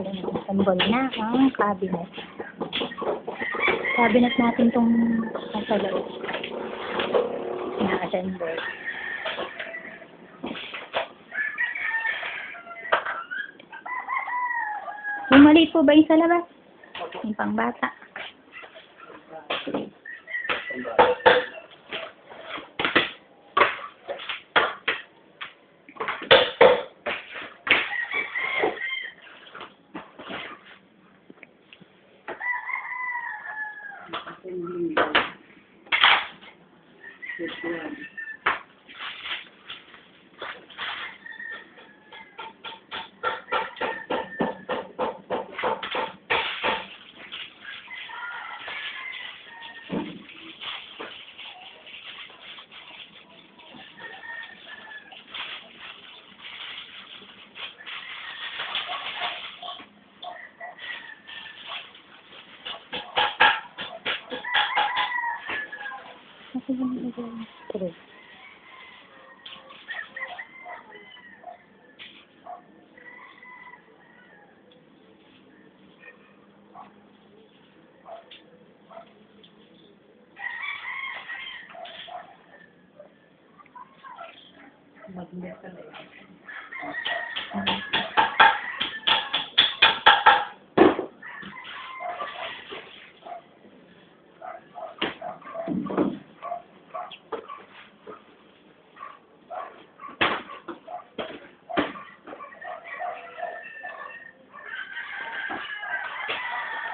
bali, assemble na ang cabinet. Cabinet natin itong nasa loob. Na-assemble. Yung maliit po ba yung sa labas? Yung pang bata.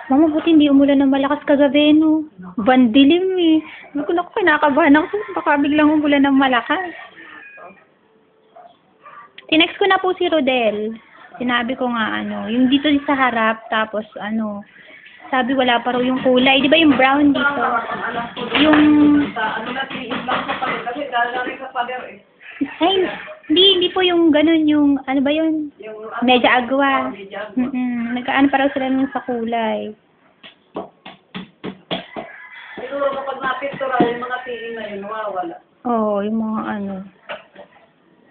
Mama, buti hindi umulan ng malakas kagabi, no? Bandilim, eh. Naku, kinakabahan ako. Baka biglang umulan ng malakas. Tinext ko na po si Rodel. Sinabi ko nga, yung dito sa harap, tapos, sabi wala pa raw yung kulay. Di ba yung brown dito? Yung... Ay, hindi po yung ganun, yung, ano ba yun? Medyo agwa. Nagkaan pa raw sila nun sa kulay. Siguro kapag napintura, yung mga tingin na yun, nawawala. Oo, yung mga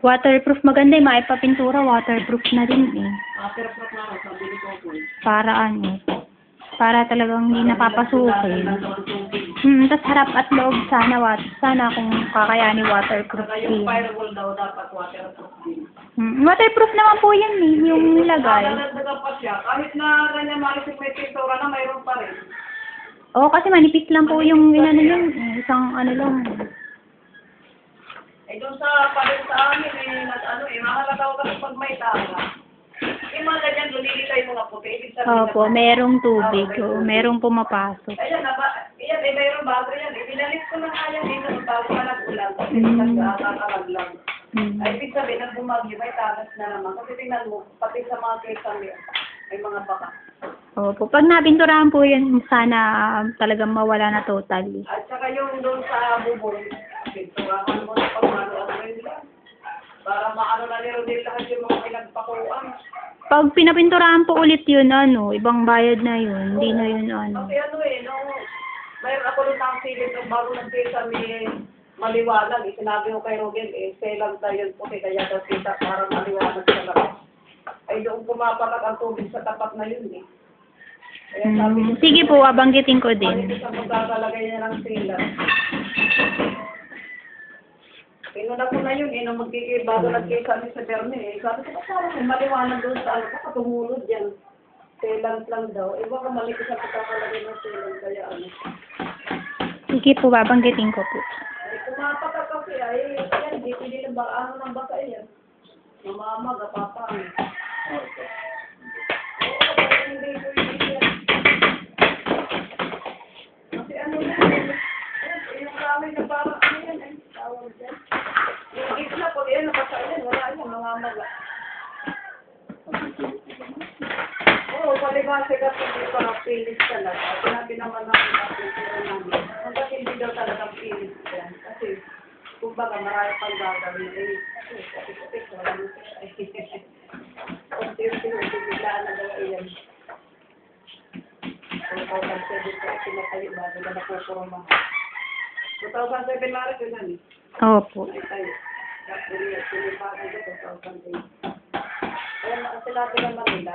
waterproof. Maganda yung maipapintura, waterproof na din eh. Waterproof na rin, sabi ni Kokoy. Para talagang hindi napapasukin. Tapos harap at loob, sana kung kakayani waterproof saka din. yung firewall daw dapat waterproof din. Waterproof naman po yan eh, yung lagay. Dadagdagan pa siya. Kahit na ganyan marisip may pintura na, mayroon pa rin. Oo, kasi manipis lang po yung yun, isang lang. Eh, doon sa parin sa amin, mahalataw kasi pag may tala. Yung mga ganyan, lumilitay mo nga puti. Ibig sabihin Opo, merong tubig. Merong pumapasok. Ayan, mayroong bago yan. Ibinalis ko na nga yan. Nung bago ka nag-ulan. Kasi nag-akalaglag. Ay, ibig sabihin, nang bumagyo, may tagas na naman. Kasi tingnan mo, pati sa mga kesang may mga baka. Opo, pag napinturahan po yan, sana talagang mawala na totally. At saka yung doon sa bubong, pinturahan mo na pag-ano rin lang. Para maano na nero din lahat yung mga pinagpakuan. Pag pinapinturahan po ulit yun, ibang bayad na yun. Hindi na yun, Kasi mayroon ako rin ang silid ng bago nagkita maliwanag. Sinabi ko kay Rogel, selang tayo puti, kaya daw kita para maliwanag sa labas. Ay doon pumapatak ang tubig sa tapat na yun eh. Kaya sabi ko, sige po, abanggitin ko din. Bakit isang magkakalagay niya ng selang? Pinuna ko na yun nung bago nagkita ni sa Bernie sabi ko, parang maliwanag doon sa tumulod yan. Selang lang daw. Baka mali ko sa pagkakalagay ng selang, kaya Sige po, babanggitin ko po. Ay, pumapatak kasi yan, di pili ng ng baka yan. Mamamaga, papaan. Hindi ko yan. Kasi yung kami na parang yan, tawag dyan. Yung isla po yan, nakasailan, wala yan, mamamaga. Oo, palibase kasi hindi pa pilis talaga. Sinabi naman namin ang pintura namin. Hanggang hindi daw talagang pilis yan. Kasi, kumbaga, marami pang gagawin. Kasi, wala mo siya. Unti-unti, biglaan na daw iyan. Kung 2007 po, pinatayo bago na napupurma. 2007 na rin yun, Opo. ay tayo. Tapos, pinipakan ko 2008. Kaya sinabi naman nila,